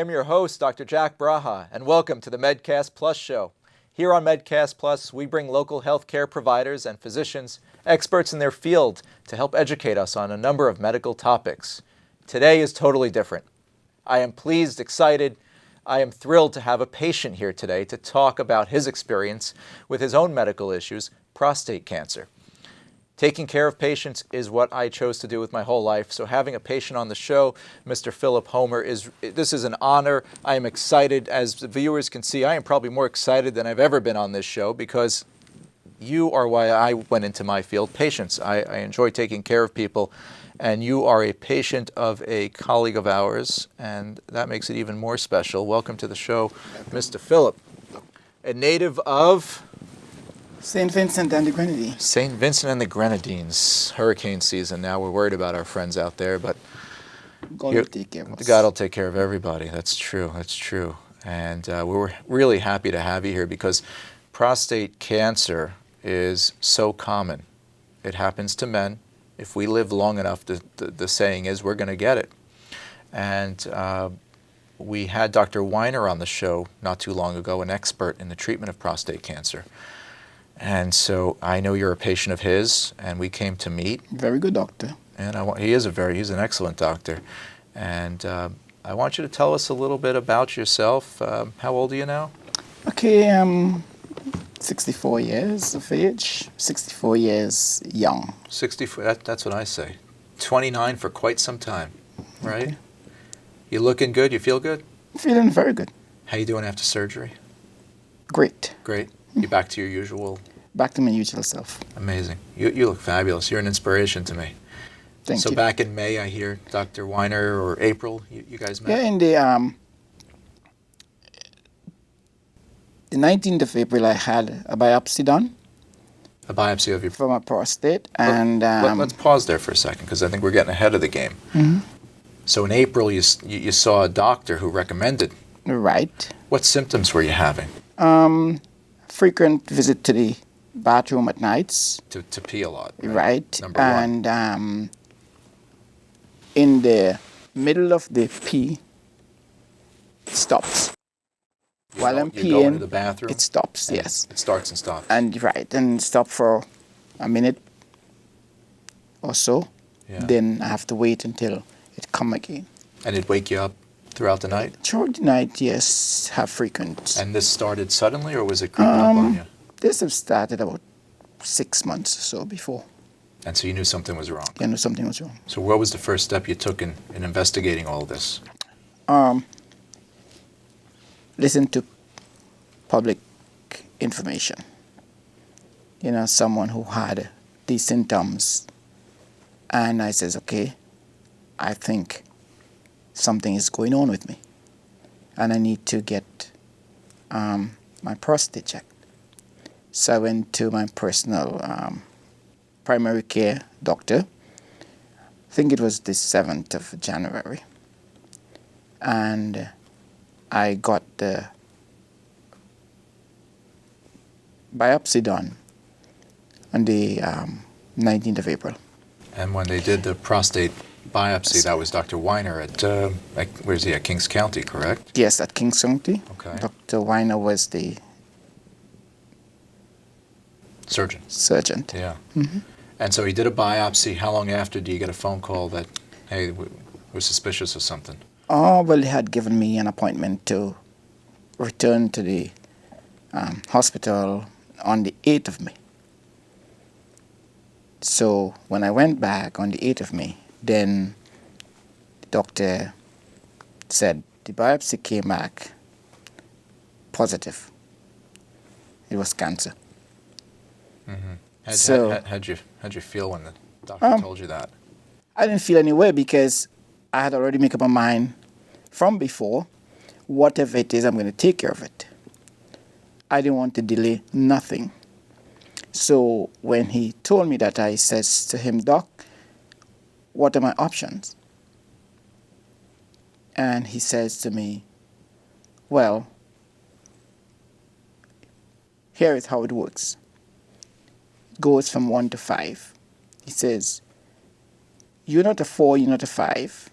I am your host, Dr. Jack Braha, and welcome to the Medcast Plus show. Here on Medcast Plus, we bring local healthcare providers and physicians, experts in their field, to help educate us on a number of medical topics. Today is totally different. I am pleased, excited, I am thrilled to have a patient here today to talk about his experience with his own medical issues, prostate cancer. Taking care of patients is what I chose to do with my whole life, so having a patient on the show, Mr. Phillip Homer, this is an honor. I am excited. As the viewers can see, I am probably more excited than I've ever been on this show because you are why I went into my field, patients. I enjoy taking care of people, and you are a patient of a colleague of ours, and that makes it even more special. Welcome to the show, Mr. Phillip, a native of St. Vincent and the Grenadines. St. Vincent and the Grenadines. Hurricane season now. We're worried about our friends out there, but God will take care of us. God will take care of everybody. That's true. That's true. And we're really happy to have you here because prostate cancer is so common. It happens to men. If we live long enough, the saying is we're going to get it. And we had Dr. Weiner on the show not too long ago, an expert in the treatment of prostate cancer. And so I know you're a patient of his, and we came to meet. Very good doctor. And he's an excellent doctor. And I want you to tell us a little bit about yourself. How old are you now? Okay, I'm 64 years of age, 64 years young. 64, that's what I say. 29 for quite some time, right? Okay. You looking good? You feel good? Feeling very good. How you doing after surgery? Great. Great. You back to your usual? Back to my usual self. Amazing. You look fabulous. You're an inspiration to me. Thank you. So back in May, I hear Dr. Weiner, or April, you guys met? Yeah, in the 19th of April, I had a biopsy done. A biopsy of your... For my prostate. And let's pause there for a second, because I think we're getting ahead of the game. Mm-hmm. So in April, you saw a doctor who recommended. Right. What symptoms were you having? Frequent visit to the bathroom at nights. To pee a lot. Right. Number one. And in the middle of the pee, it stops. While I'm You go into the peeing, bathroom? it stops, yes. It starts and stops. And stop for a minute or so. Yeah. Then I have to wait until it come again. And it'd wake you up throughout the night? Throughout the night, yes, have frequent. And this started suddenly, or was it creeping up on you? This have started about 6 months or so before. And so you knew something was wrong? I knew something was wrong. So what was the first step you took in investigating all this? Listen to public information. You know, someone who had these symptoms. And I says, okay, I think something is going on with me. And I need to get my prostate checked. So I went to my personal primary care doctor. I think it was the 7th of January. And I got the biopsy done on the 19th of April. And when they did the prostate biopsy, that was Dr. Weiner at where's he, at Kings County, correct? Yes, at Kings County. Okay. Dr. Weiner was the surgeon. Yeah. Mm-hmm. And so he did a biopsy. How long after do you get a phone call that, hey, we're suspicious of something? Oh, well, he had given me an appointment to return to the hospital on the 8th of May. So when I went back on the 8th of May, then the doctor said the biopsy came back positive. It was cancer. Mm-hmm. How'd you feel when the doctor told you that? I didn't feel any way because I had already made up my mind from before, whatever it is, I'm going to take care of it. I didn't want to delay nothing. So when he told me that, I says to him, Doc, what are my options? And he says to me, well, here is how it works. It goes from 1 to 5. He says, you're not a 4, you're not a 5.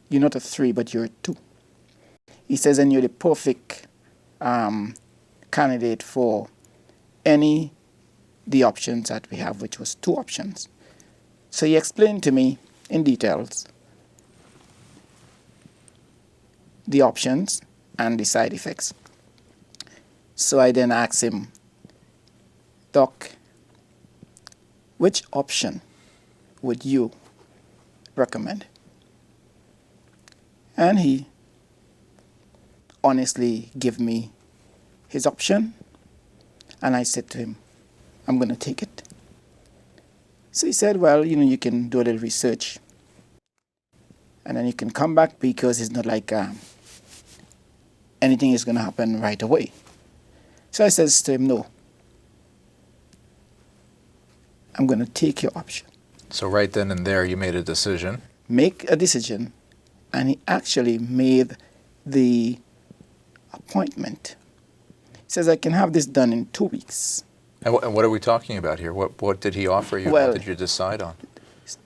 You're not a 3, but you're a 2. he says, and you're the perfect candidate for any the options that we have, which was 2 options. So he explained to me in details the options and the side effects. So I then asked him, Doc, which option would you recommend? And he honestly gave me his option, and I said to him, I'm going to take it. So he said, well, you can do a little research, and then you can come back, because it's not like anything is going to happen right away. So I says to him, no, I'm going to take your option. So right then and there, you made a decision. Make a decision, and he actually made the appointment. He says, I can have this done in 2 weeks. And what are we talking about here? What did he offer you? Well, what did you decide on?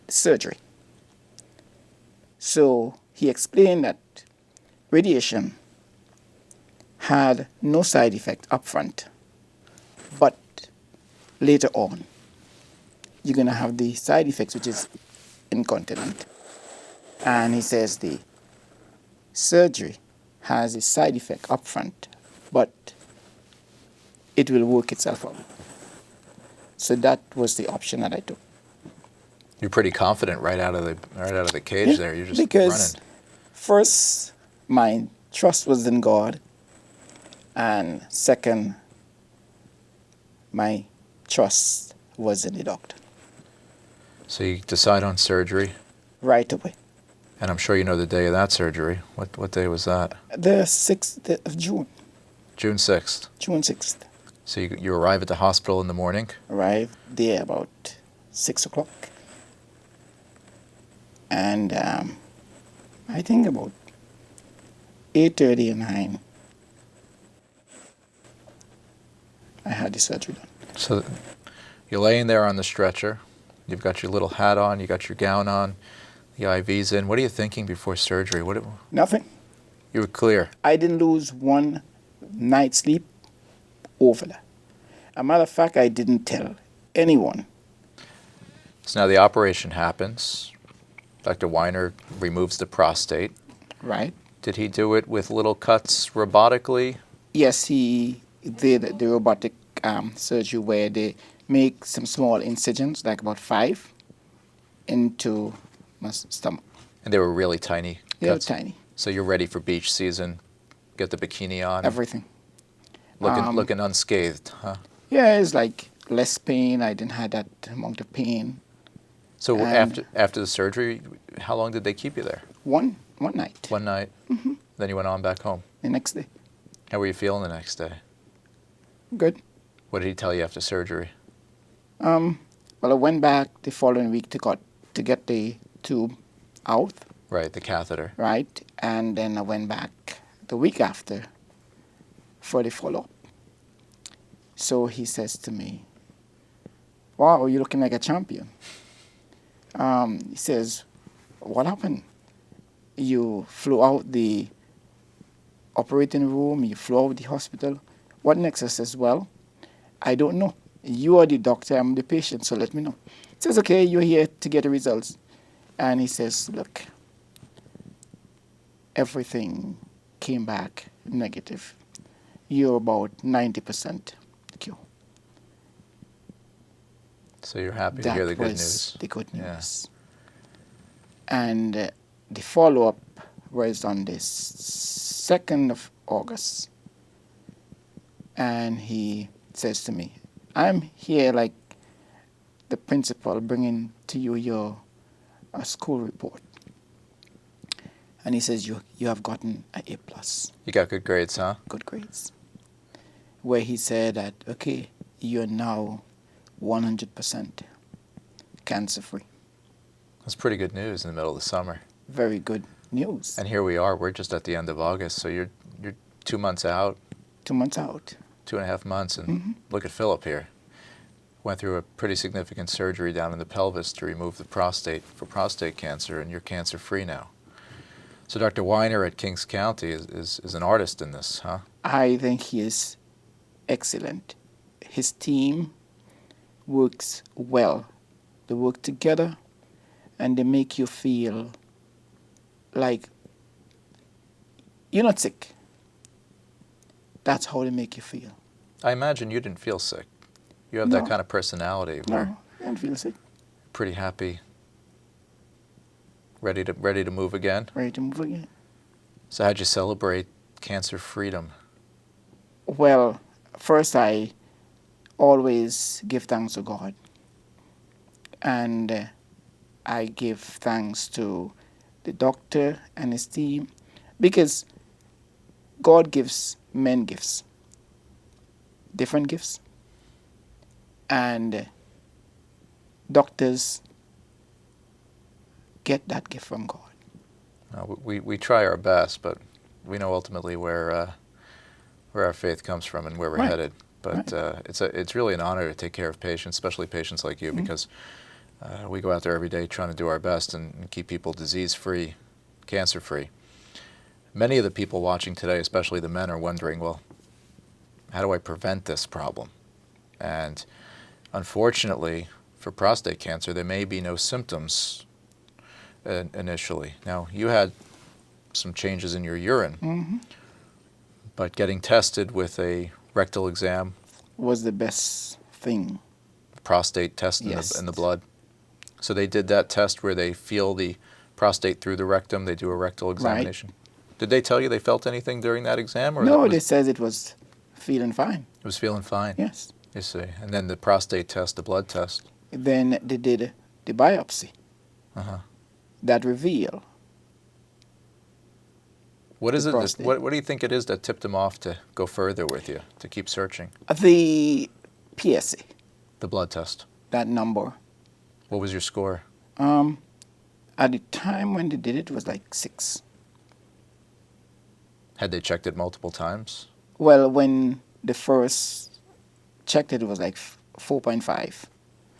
Surgery. So he explained that radiation had no side effect up front, but later on, you're going to have the side effects, which is incontinent. And he says the surgery has a side effect up front, but it will work itself out. So that was the option that I took. You're pretty confident right out of the cage there. You're just because running. First, my trust was in God, and second, my trust was in the doctor. So you decide on surgery. Right away. And I'm sure you know the day of that surgery. What day was that? The 6th of June. June 6th. June 6th. So you arrive at the hospital in the morning? Arrived there about 6 o'clock. And I think about 8:30 or 9, I had the surgery done. So you're laying there on the stretcher. You've got your little hat on. You got your gown on. The IV's in. What are you thinking before surgery? Nothing. You were clear. I didn't lose one night's sleep over that. As a matter of fact, I didn't tell anyone. So now the operation happens. Dr. Weiner removes the prostate. Right. Did he do it with little cuts robotically? Yes, he did the robotic surgery where they make some small incisions, like about 5, into my stomach. And they were really tiny They were cuts? tiny. So you're ready for beach season. Get the bikini on. Everything. Looking unscathed, huh? Yeah, it's like less pain. I didn't have that amount of pain. So And after the surgery, how long did they keep you there? One night. One night? Mm-hmm. Then you went on back home. The next day. How were you feeling the next day? Good. What did he tell you after surgery? Well, I went back the following week to get the tube out. Right, the catheter. Right, and then I went back the week after for the follow-up. So he says to me, wow, you're looking like a champion. He says, what happened? You flew out the operating room, you flew out the hospital. What next? I says, well, I don't know. You are the doctor, I'm the patient, so let me know. He says, okay, you're here to get the results. And he says, look, everything came back negative. You're about 90% cure. So you're happy to hear the good news. That was the good news. Yeah. And the follow-up was on the 2nd of August. And he says to me, I'm here like the principal bringing to you your school report. And he says, you have gotten an A+. You got good grades, huh? Good grades. Where he said that, okay, you're now 100% cancer-free. That's pretty good news in the middle of the summer. Very good news. And here we are. We're just at the end of August, so you're 2 months out. 2 months out. 2.5 months, and look at Philip here. Went through a pretty significant surgery down in the pelvis to remove the prostate for prostate cancer, and you're cancer-free now. So Dr. Weiner at Kings County is an artist in this, huh? I think he is excellent. His team works well. They work together and they make you feel like you're not sick. That's how they make you feel. I imagine you didn't feel sick. You have No. that kind of personality where No, I don't feel sick. you're pretty happy, ready to move again. Ready to move again. So how'd you celebrate cancer freedom? Well, first I always give thanks to God. And I give thanks to the doctor and his team because God gives men gifts, different gifts. And doctors get that gift from God. We try our best, but we know ultimately where our faith comes from and where we're Right. headed. But it's really an honor to take care of patients, especially patients like you, because we go out there every day trying to do our best and keep people disease-free, cancer-free. Many of the people watching today, especially the men, are wondering, well, how do I prevent this problem? And unfortunately, for prostate cancer, there may be no symptoms initially. Now, you had some changes in your urine, but getting tested with a rectal exam, Was the best thing. prostate test Yes. in the blood. So they did that test where they feel the prostate through the rectum. They do a rectal examination. Did they tell you they felt anything during that exam? Or No, they said it was feeling fine. it was feeling fine? Yes. You see. And then the prostate test, the blood test. Then they did the biopsy Uh-huh. that revealed What is The it? That, prostate. what do you think it is that tipped them off to go further with you, to keep searching? the PSA, The blood test. that number. What was your score? At the time when they did it, was like 6. Had they checked it multiple times? Well, when they first checked it, it was like 4.5.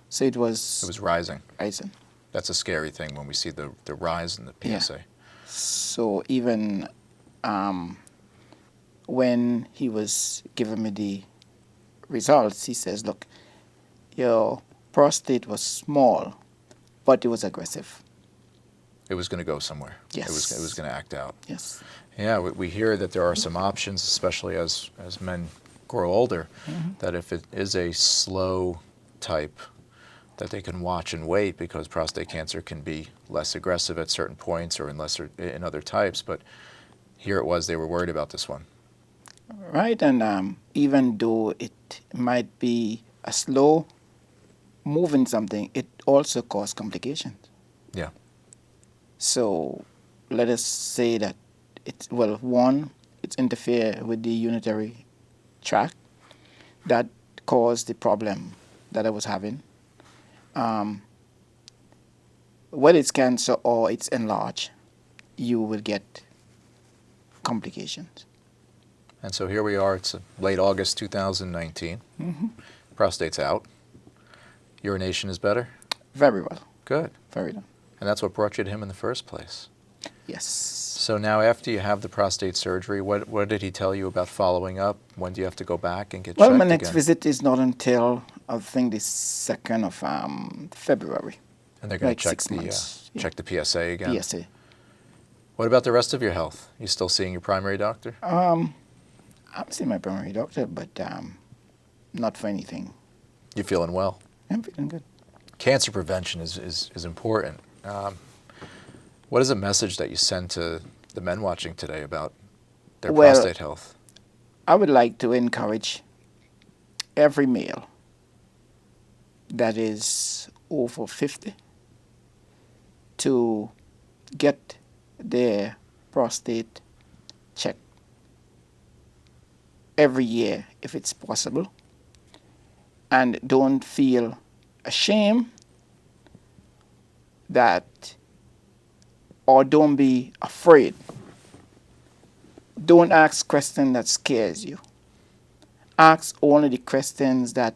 So it was. It was rising. Rising. That's a scary thing when we see the rise in the Yeah. PSA. So even when he was giving me the results, he says, look, your prostate was small, but it was aggressive. It was going to go somewhere. Yes. It was going to act out. Yes. Yeah, we hear that there are some options, especially as men grow older, that if it is a slow type, that they can watch and wait, because prostate cancer can be less aggressive at certain points or in other types. But here it was, they were worried about this one. Right, and even though it might be a slow moving something, it also causes complications. Yeah. So let us say that it's, well, one, it's interfere with the urinary tract that caused the problem that I was having. Whether it's cancer or it's enlarged, you will get complications. And so here we are, it's late August 2019. Prostate's out. Urination is better? Very well. Good. Very well. And that's what brought you to him in the first place. Yes. So now after you have the prostate surgery, what did he tell you about following up? When do you have to go back and get Well, checked my next again? visit is not until, I think, the 2nd of February. And they're going like to check 6 months. check the PSA again? PSA. What about the rest of your health? You still seeing your primary doctor? I'm seeing my primary doctor, but not for anything. You feeling well? I'm feeling good. Cancer prevention is important. What is a message that you send to the men watching today about their Well, prostate health? I would like to encourage every male that is over 50 to get their prostate checked every year if it's possible. And don't feel ashamed that, or don't be afraid. Don't ask questions that scares you. Ask only the questions that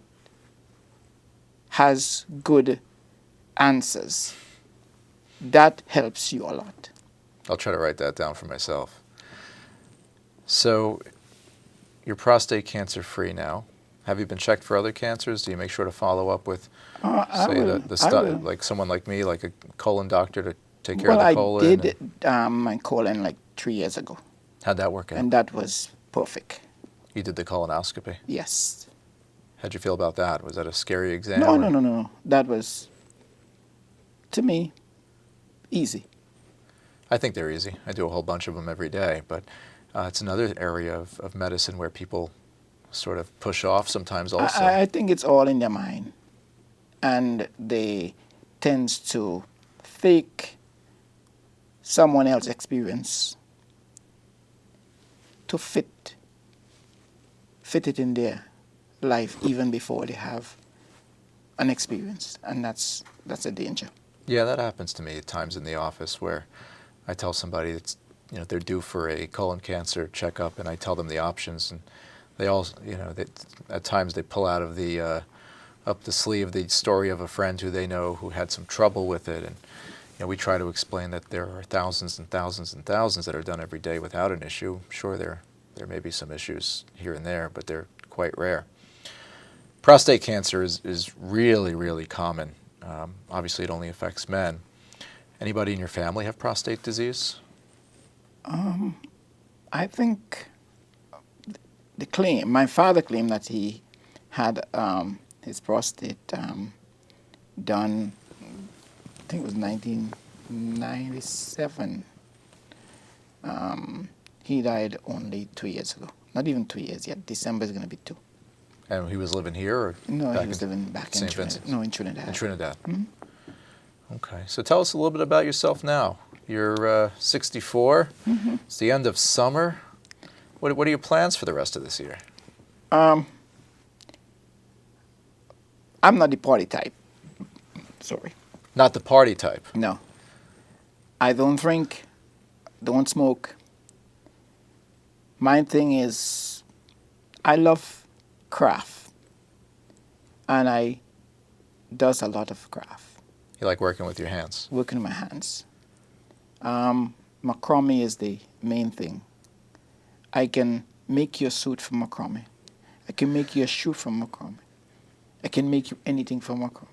has good answers. That helps you a lot. I'll try to write that down for myself. So you're prostate cancer free now. Have you been checked for other cancers? Do you make sure to follow up with, like someone like me, like a colon doctor to take care of the colon? Well, I did my colon like 3 years ago. How'd that work out? And that was perfect. You did the colonoscopy? Yes. How'd you feel about that? Was that a scary exam? No. That was, to me, easy. I think they're easy. I do a whole bunch of them every day, but it's another area of medicine where people sort of push off sometimes also. I think it's all in their mind. And they tend to fake someone else's experience to fit it in their life even before they have an experience. And that's a danger. Yeah, that happens to me at times in the office where I tell somebody that's, they're due for a colon cancer checkup, and I tell them the options, and they all, at times they pull out of the up the sleeve the story of a friend who they know who had some trouble with it, and we try to explain that there are thousands and thousands and thousands that are done every day without an issue. Sure, there may be some issues here and there, but they're quite rare. Prostate cancer is really, really common. Obviously, it only affects men. Anybody in your family have prostate disease? I think my father claimed that he had his prostate done, I think it was 1997. He died only 2 years ago. Not even 2 years yet. December is going to be 2. And he was living here? Or no, he was living back in St. Trinidad. Vincent? No, in Trinidad. In Trinidad. Mm-hmm. Okay. So tell us a little bit about yourself now. You're 64. Mm-hmm. It's the end of summer. What are your plans for the rest of this year? I'm not the party type. Sorry. Not the party type? No. I don't drink, don't smoke. My thing is, I love craft. And I does a lot of craft. You like working with your hands? Working with my hands. Macrame is the main thing. I can make you a suit from macrame. I can make you a shoe from macrame. I can make you anything from macrame.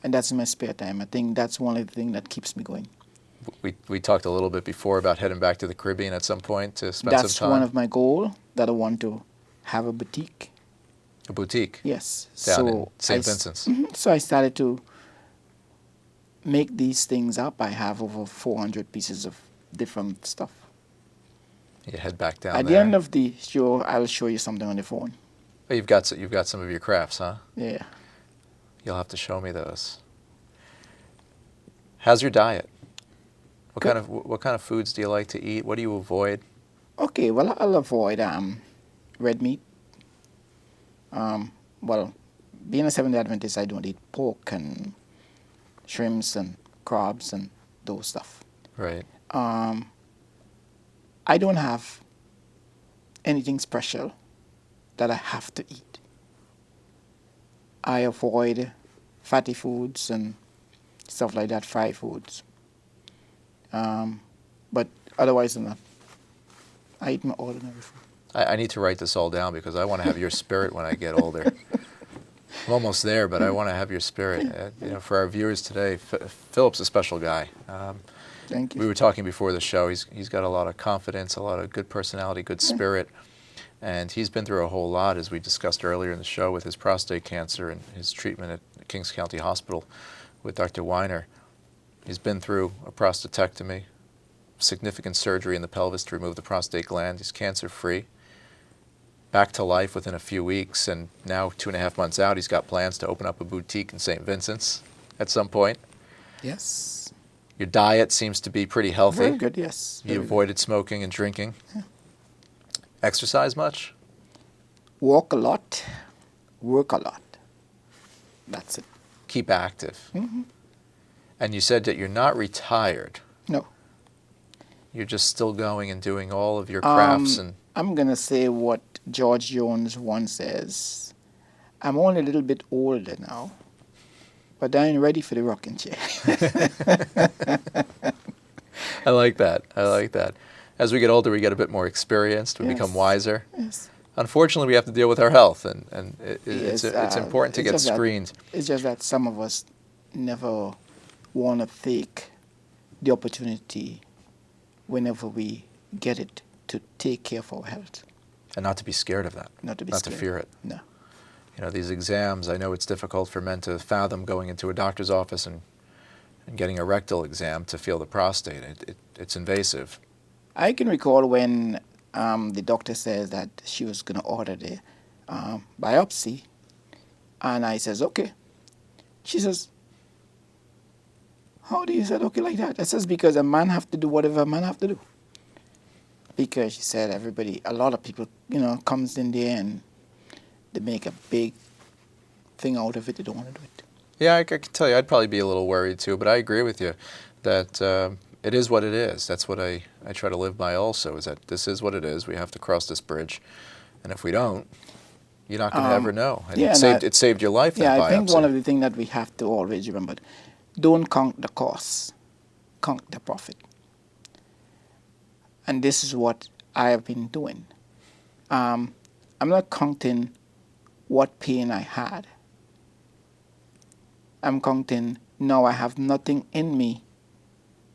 And that's my spare time. I think that's one of the things that keeps me going. We talked a little bit before about heading back to the Caribbean at some point to spend some time. That's one of my goals, that I want to have a boutique. A boutique? Yes. Down in St. Vincent's. So I started to make these things up. I have over 400 pieces of different stuff. You head back down At there. the end of the show, I'll show you something on the phone. Oh, you've got some of your crafts, huh? Yeah. You'll have to show me those. How's your diet? What kind of foods do you like to eat? What do you avoid? Okay, well, I'll avoid red meat. Being a Seventh-day Adventist, I don't eat pork and shrimps and crabs and those stuff. Right. I don't have anything special that I have to eat. I avoid fatty foods and stuff like that, fried foods. But otherwise than that, I eat my ordinary food. I need to write this all down because I want to have your spirit when I get older. I'm almost there, but I want to have your spirit. For our viewers today, Philip's a special guy. Thank you. We were talking before the show. He's got a lot of confidence, a lot of good personality, good spirit, and he's been through a whole lot, as we discussed earlier in the show, with his prostate cancer and his treatment at Kings County Hospital with Dr. Weiner. He's been through a prostatectomy, significant surgery in the pelvis to remove the prostate gland. He's cancer-free, back to life within a few weeks, and now 2.5 months out, he's got plans to open up a boutique in St. Vincent's at some point. Yes. Your diet seems to be pretty healthy. Very good, yes. You avoided smoking and drinking. Yeah. Exercise much? Walk a lot, work a lot. That's it. Keep active. Mm-hmm. And you said that you're not retired. No. You're just still going and doing all of your crafts and... I'm going to say what George Jones once says. I'm only a little bit older now, but I ain't ready for the rocking chair. I like that. I like that. As we get older, we get a bit more experienced. We become wiser. Yes. Unfortunately, we have to deal with our health, and Yes, it's important to it's get just that- screened. It's just that some of us never want to take the opportunity whenever we get it to take care of our health. And not to be scared of that. Not to be Not scared. to fear it. No. You know, these exams, I know it's difficult for men to fathom going into a doctor's office and getting a rectal exam to feel the prostate. It's invasive. I can recall when the doctor says that she was going to order the biopsy, and I says, okay. She says, how do you say okay like that? I says, because a man have to do whatever a man have to do. Because she said a lot of people, comes in there and they make a big thing out of it. They don't want to do it. Yeah, I can tell you, I'd probably be a little worried too, but I agree with you that it is what it is. That's what I try to live by also, is that this is what it is. We have to cross this bridge. And if we don't, you're not going to ever know. And it saved your life, that biopsy. I think one of the things that we have to always remember, don't count the cost, count the profit. And this is what I have been doing. I'm not counting what pain I had. I'm counting, now I have nothing in me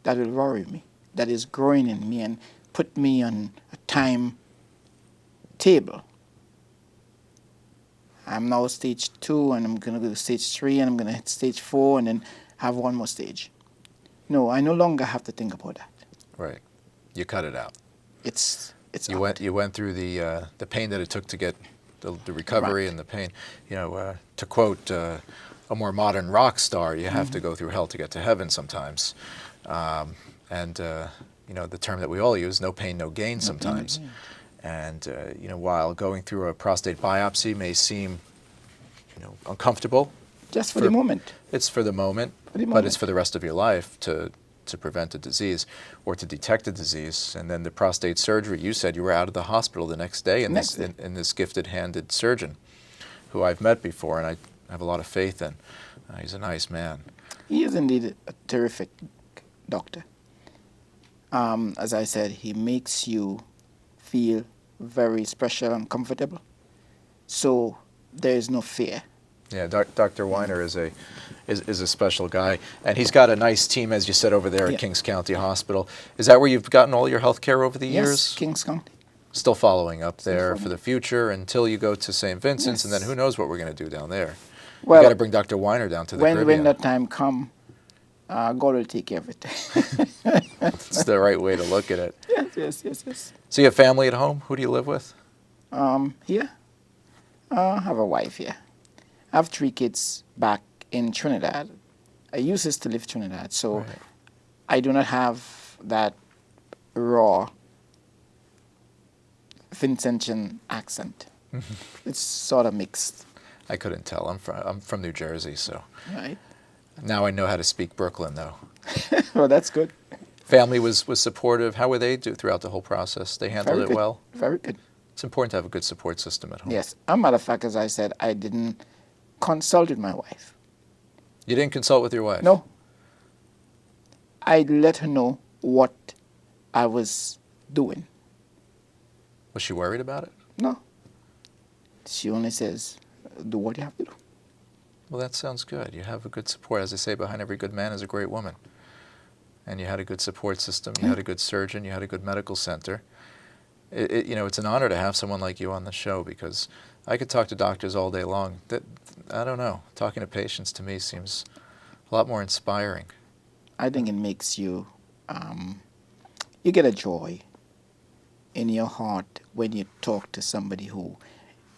that will worry me, that is growing in me and put me on a time table. I'm now stage 2 and I'm going to go to stage 3 and I'm going to hit stage 4 and then have one more stage. No, I no longer have to think about that. Right. You cut it out. It's you went through the pain that it took to get the recovery and the pain. You know, to quote a more modern rock star, you have to go through hell to get to heaven sometimes. You know, the term that we all use, no pain, no gain sometimes. And, you know, while going through a prostate biopsy may seem, you know, uncomfortable. Just for the moment. It's for the moment, but it's for the rest of your life to prevent a disease or to detect a disease. And then the prostate surgery, you said you were out of the hospital the next day in this gifted-handed surgeon who I've met before and I have a lot of faith in. He's a nice man. He is indeed a terrific doctor. As I said, he makes you feel very special and comfortable. So there is no fear. Yeah, Dr. Weiner is a special guy, and he's got a nice team, as you said, over there at Kings County Hospital. Is that where you've gotten all your health care over the years? Yes, Kings County. Still following up there for the future until you go to St. Vincent's, and then who knows what we're going to do down there. Well, you got to bring Dr. Weiner down to the Caribbean. When that time comes, God will take care of it. It's the right way to look at it. Yes. So you have family at home? Who do you live with? Here. I have a wife here. I have 3 kids back in Trinidad. I used to live in Trinidad, so I do not have that raw Vincentian accent. It's sort of mixed. I couldn't tell. I'm from New Jersey, so. Right. Now I know how to speak Brooklyn, though. Well, that's good. Family was supportive. How were they throughout the whole process? They handled it well? Very good. It's important to have a good support system at home. Yes. As a matter of fact, as I said, I didn't consult with my wife. You didn't consult with your wife? No. I let her know what I was doing. Was she worried about it? No. She only says, do what you have to do. Well, that sounds good. You have a good support. As I say, behind every good man is a great woman. And you had a good support system. You had a good surgeon. You had a good medical center. You know, it's an honor to have someone like you on the show because I could talk to doctors all day long. I don't know. Talking to patients to me seems a lot more inspiring. I think it makes you, you get a joy in your heart when you talk to somebody who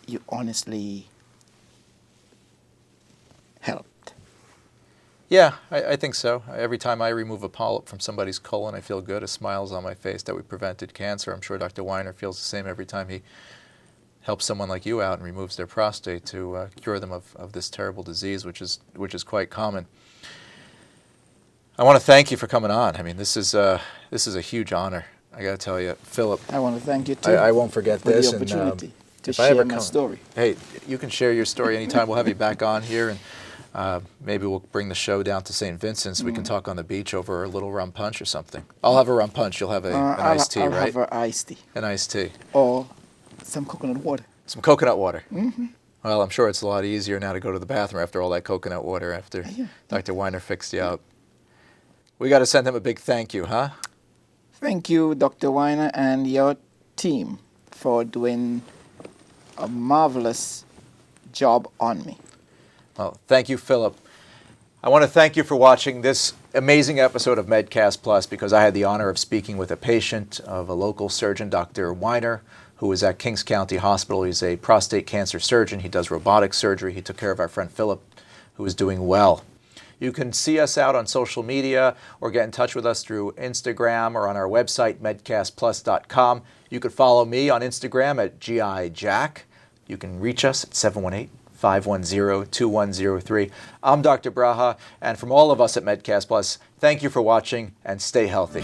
you honestly helped. Yeah, I think so. Every time I remove a polyp from somebody's colon, I feel good. A smile's on my face that we prevented cancer. I'm sure Dr. Weiner feels the same every time he helps someone like you out and removes their prostate to cure them of this terrible disease, which is quite common. I want to thank you for coming on. I mean, this is a huge honor. I got to tell you, Philip. I want to thank you too. I won't forget for this. the opportunity to if I ever share my story. Hey, you can share your story anytime. We'll have you back on here, and Maybe we'll bring the show down to St. Vincent's. We can talk on the beach over a little rum punch or something. I'll have a rum punch. You'll have an iced tea, I'll right? have an iced tea. An iced tea. Or some coconut water. Some coconut water. Mm-hmm. Well, I'm sure it's a lot easier now to go to the bathroom after all that coconut water after Dr. Weiner fixed you up. We got to send him a big thank you, huh? Thank you, Dr. Weiner, and your team for doing a marvelous job on me. Well, thank you, Philip. I want to thank you for watching this amazing episode of Medcast Plus, because I had the honor of speaking with a patient of a local surgeon, Dr. Weiner, who is at Kings County Hospital. He's a prostate cancer surgeon. He does robotic surgery. He took care of our friend Philip, who is doing well. You can see us out on social media or get in touch with us through Instagram or on our website, medcastplus.com. You could follow me on Instagram at GIJack. You can reach us at 718-510-2103. I'm Dr. Braha, and from all of us at Medcast Plus, thank you for watching and stay healthy.